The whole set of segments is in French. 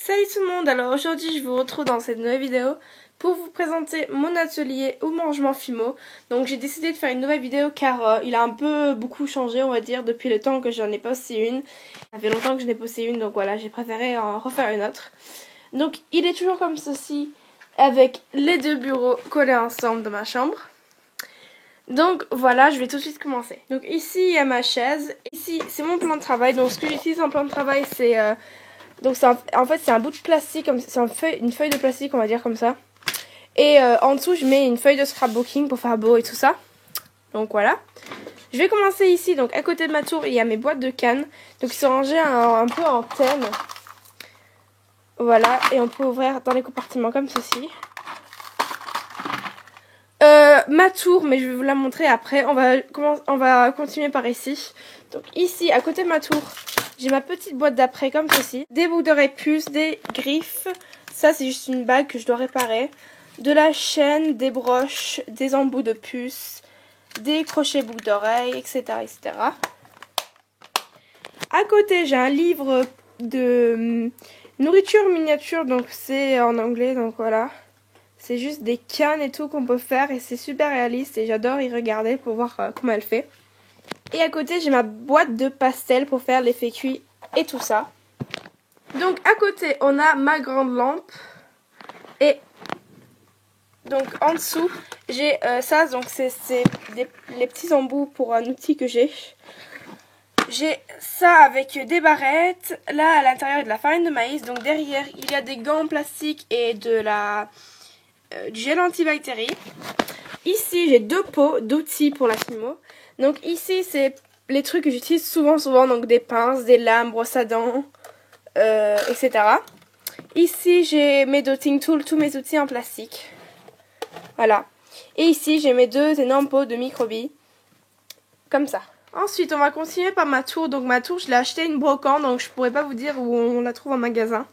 Salut tout le monde, alors aujourd'hui je vous retrouve dans cette nouvelle vidéo pour vous présenter mon atelier ou rangement Fimo. Donc j'ai décidé de faire une nouvelle vidéo car il a un peu beaucoup changé on va dire depuis le temps que j'en ai posté une. Ça fait longtemps que je n'ai posté une donc voilà j'ai préféré en refaire une autre. Donc il est toujours comme ceci avec les deux bureaux collés ensemble dans ma chambre. Donc voilà, je vais tout de suite commencer. Donc ici il y a ma chaise, ici c'est mon plan de travail. Donc ce que j'utilise en plan de travail c'est... Donc en fait c'est un bout de plastique, c'est une feuille de plastique on va dire comme ça. Et en dessous je mets une feuille de scrapbooking pour faire beau et tout ça. Donc voilà. Je vais commencer ici, donc à côté de ma tour il y a mes boîtes de cannes. Donc ils sont rangées un peu en thème. Voilà, et on peut ouvrir dans les compartiments comme ceci. Ma tour, mais je vais vous la montrer après. On va continuer par ici. Donc ici, à côté de ma tour, j'ai ma petite boîte d'après comme ceci. Des boucles d'oreilles puces, des griffes. Ça, c'est juste une bague que je dois réparer. De la chaîne, des broches, des embouts de puces, des crochets boucles d'oreilles, etc., etc. À côté, j'ai un livre de nourriture miniature. Donc c'est en anglais, donc voilà. C'est juste des cannes et tout qu'on peut faire et c'est super réaliste et j'adore y regarder pour voir comment elle fait. Et à côté j'ai ma boîte de pastels pour faire l'effet cuit et tout ça. Donc à côté on a ma grande lampe et donc en dessous j'ai ça, donc c'est les petits embouts pour un outil que j'ai. J'ai ça avec des barrettes, là à l'intérieur il y a de la farine de maïs, donc derrière il y a des gants en plastique et du gel antibactérie. Ici j'ai deux pots d'outils pour la Fimo. Donc ici c'est les trucs que j'utilise souvent, donc des pinces, des lames, brosses à dents, etc. Ici j'ai mes dotting tools, tous mes outils en plastique. Voilà. Et ici j'ai mes deux énormes pots de microbilles. Comme ça. Ensuite on va continuer par ma tour. Donc ma tour je l'ai acheté une brocante, donc je pourrais pas vous dire où on la trouve en magasin.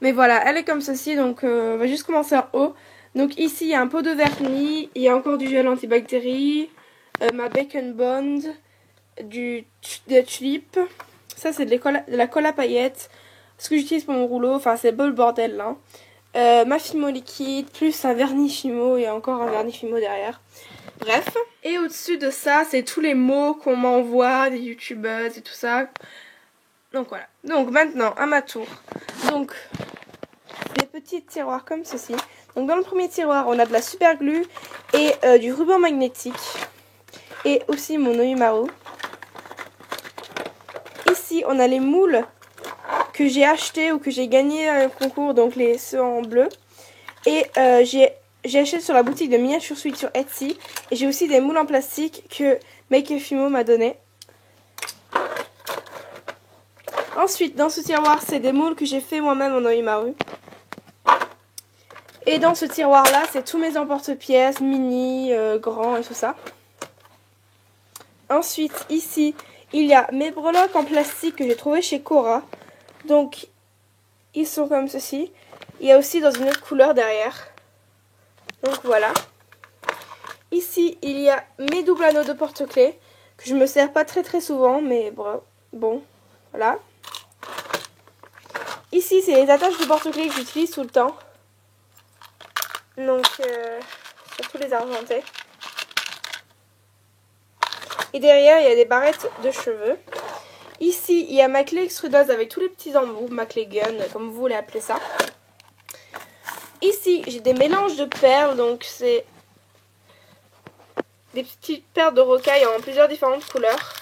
Mais voilà, elle est comme ceci, donc on va juste commencer en haut. Donc ici, il y a un pot de vernis, il y a encore du gel antibactérie, ma bacon bond, des tulipes. Ça, c'est de la colle à paillettes. Ce que j'utilise pour mon rouleau, enfin, c'est beau le bordel là. Ma Fimo liquide, plus un vernis Fimo et encore un vernis Fimo derrière. Bref. Et au-dessus de ça, c'est tous les mots qu'on m'envoie, des youtubeuses et tout ça. Donc voilà. Donc maintenant, à ma tour. Donc... des petits tiroirs comme ceci. Donc dans le premier tiroir on a de la super glue et du ruban magnétique et aussi mon Oimaru. Ici on a les moules que j'ai achetés ou que j'ai gagné à un concours, donc ceux en bleu. Et j'ai acheté sur la boutique de Miniature Suite sur Etsy. Et j'ai aussi des moules en plastique que Make a Fimo m'a donné. Ensuite dans ce tiroir c'est des moules que j'ai fait moi-même en Oimaru. Et dans ce tiroir là, c'est tous mes emporte-pièces, mini, grands et tout ça. Ensuite, ici, il y a mes breloques en plastique que j'ai trouvé chez Cora. Donc, ils sont comme ceci. Il y a aussi dans une autre couleur derrière. Donc voilà. Ici, il y a mes doubles anneaux de porte-clés que je me sers pas très souvent, mais bon, voilà. Ici, c'est les attaches de porte-clés que j'utilise tout le temps. Donc, surtout les argentés. Et derrière, il y a des barrettes de cheveux. Ici, il y a ma clé extrudeuse avec tous les petits embouts, ma clé gun, comme vous voulez appeler ça. Ici, j'ai des mélanges de perles, donc c'est des petites perles de rocaille en plusieurs différentes couleurs.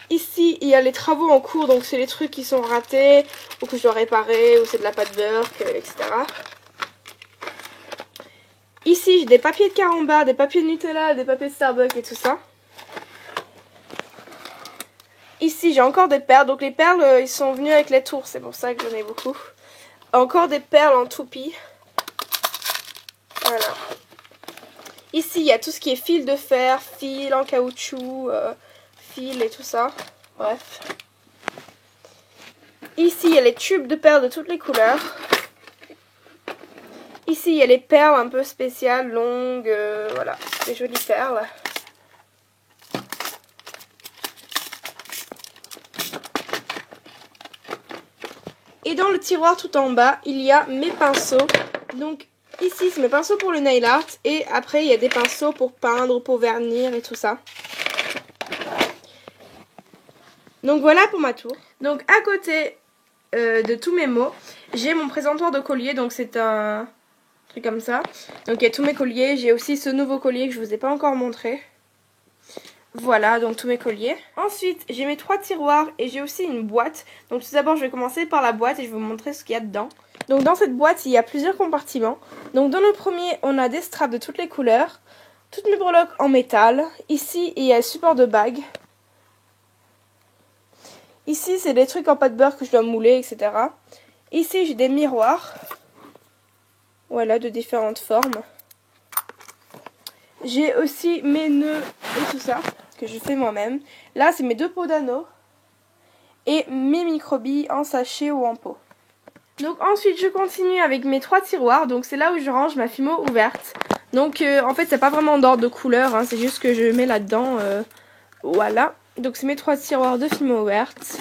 Ici, il y a les travaux en cours, donc c'est les trucs qui sont ratés, ou que je dois réparer, ou c'est de la pâte beurre, etc. Ici, j'ai des papiers de carambar, des papiers de Nutella, des papiers de Starbucks et tout ça. Ici, j'ai encore des perles. Donc les perles, ils sont venus avec les tours, c'est pour ça que j'en ai beaucoup. Encore des perles en toupie. Voilà. Ici, il y a tout ce qui est fil de fer, fil en caoutchouc, fil et tout ça. Bref. Ici, il y a les tubes de perles de toutes les couleurs. Ici, il y a les perles un peu spéciales, longues, voilà, des jolies perles. Et dans le tiroir tout en bas, il y a mes pinceaux. Donc ici, c'est mes pinceaux pour le nail art. Et après, il y a des pinceaux pour peindre, pour vernir et tout ça. Donc voilà pour ma tour. Donc à côté de tous mes mots, j'ai mon présentoir de collier. Donc c'est un truc comme ça. Donc il y a tous mes colliers. J'ai aussi ce nouveau collier que je vous ai pas encore montré. Voilà, donc tous mes colliers. Ensuite, j'ai mes 3 tiroirs et j'ai aussi une boîte. Donc tout d'abord, je vais commencer par la boîte et je vais vous montrer ce qu'il y a dedans. Donc dans cette boîte, il y a plusieurs compartiments. Donc dans le premier, on a des straps de toutes les couleurs. Toutes mes breloques en métal. Ici, il y a le support de bague. Ici, c'est des trucs en pâte beurre que je dois mouler, etc. Ici, j'ai des miroirs. Voilà, de différentes formes. J'ai aussi mes nœuds et tout ça, que je fais moi-même. Là, c'est mes 2 pots d'anneaux. Et mes microbilles en sachet ou en pot. Donc ensuite, je continue avec mes 3 tiroirs. Donc c'est là où je range ma Fimo ouverte. Donc en fait, c'est pas vraiment d'ordre de couleur. Hein, c'est juste que je mets là-dedans. Voilà. Donc c'est mes 3 tiroirs de Fimo ouverte.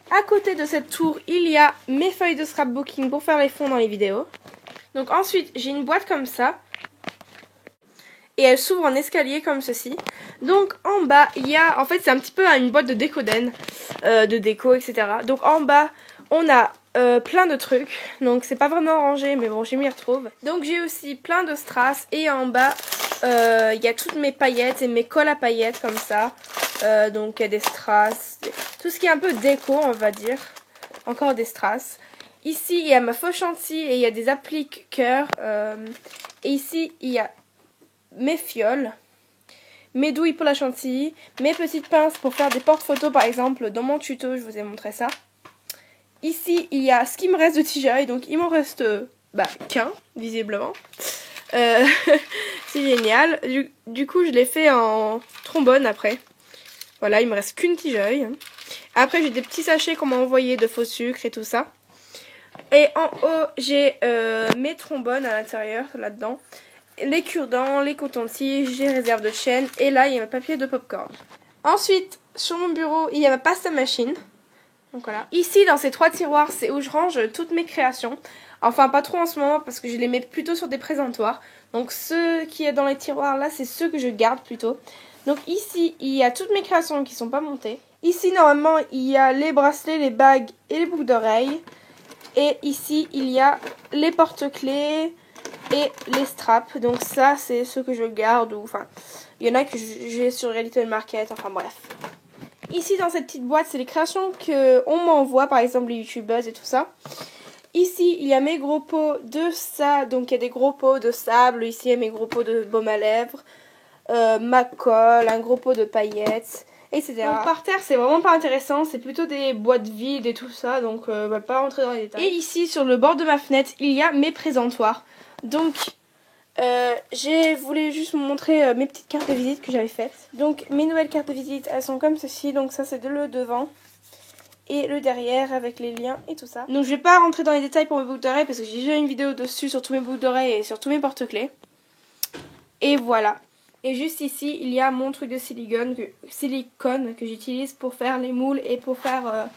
À côté de cette tour, il y a mes feuilles de scrapbooking pour faire les fonds dans les vidéos. Donc ensuite, j'ai une boîte comme ça. Et elle s'ouvre en escalier comme ceci. Donc en bas, il y a, en fait c'est un petit peu une boîte de décoden, de déco, etc. Donc en bas, on a plein de trucs. Donc c'est pas vraiment rangé, mais bon, je m'y retrouve. Donc j'ai aussi plein de strass. Et en bas, il y a toutes mes paillettes et mes colles à paillettes comme ça. Donc il y a des strass, tout ce qui est un peu déco, on va dire. Encore des strass. Ici, il y a ma fausse chantilly et il y a des appliques cœur. Et ici, il y a mes fioles, mes douilles pour la chantilly, mes petites pinces pour faire des porte-photos par exemple. Dans mon tuto, je vous ai montré ça. Ici, il y a ce qui me reste de tigeaille, donc il m'en reste qu'un, visiblement. C'est génial. Du coup, je l'ai fait en trombone après. Voilà, il me reste qu'une tigeaille. Après, j'ai des petits sachets qu'on m'a envoyés de faux sucre et tout ça. Et en haut, j'ai mes trombones à l'intérieur, là-dedans. Les cure-dents, les cotons-tiges, les réserves de chaîne. Et là, il y a ma papier de popcorn. Ensuite, sur mon bureau, il y a ma pasta machine. Donc voilà. Ici, dans ces 3 tiroirs, c'est où je range toutes mes créations. Enfin, pas trop en ce moment, parce que je les mets plutôt sur des présentoirs. Donc, ceux qui est dans les tiroirs, là, c'est ceux que je garde plutôt. Donc ici, il y a toutes mes créations qui sont pas montées. Ici, normalement, il y a les bracelets, les bagues et les boucles d'oreilles. Et ici, il y a les porte-clés et les straps. Donc ça, c'est ceux que je garde. Enfin, il y en a que j'ai sur Reality Market. Enfin bref. Ici, dans cette petite boîte, c'est les créations qu'on m'envoie. Par exemple, les youtubeuses et tout ça. Ici, il y a mes gros pots de ça. Donc il y a des gros pots de sable. Ici, il y a mes gros pots de baume à lèvres. Ma colle, un gros pot de paillettes, etc. Donc par terre, c'est vraiment pas intéressant. C'est plutôt des boîtes vides et tout ça. Donc pas rentrer dans les détails. Et ici, sur le bord de ma fenêtre, il y a mes présentoirs. Donc, je voulais juste vous montrer mes petites cartes de visite que j'avais faites. Donc, mes nouvelles cartes de visite, elles sont comme ceci. Donc, ça, c'est le devant et le derrière avec les liens et tout ça. Donc, je vais pas rentrer dans les détails pour mes boucles d'oreilles parce que j'ai déjà une vidéo dessus sur tous mes boucles d'oreilles et sur tous mes porte-clés. Et voilà. Et juste ici, il y a mon truc de silicone que j'utilise pour faire les moules et pour faire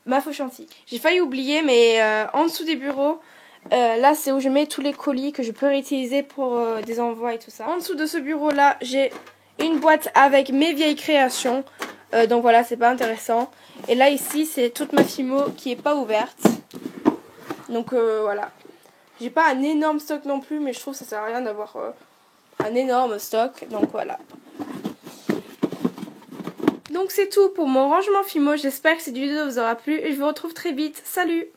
ma faux chantilly. J'ai failli oublier, mais en dessous des bureaux, là c'est où je mets tous les colis que je peux réutiliser pour des envois et tout ça. En dessous de ce bureau là, j'ai une boîte avec mes vieilles créations. Donc voilà, c'est pas intéressant. Et là ici, c'est toute ma Fimo qui est pas ouverte. Donc voilà. J'ai pas un énorme stock non plus, mais je trouve que ça sert à rien d'avoir un énorme stock. Donc voilà. Donc c'est tout pour mon rangement Fimo. J'espère que cette vidéo vous aura plu et je vous retrouve très vite. Salut!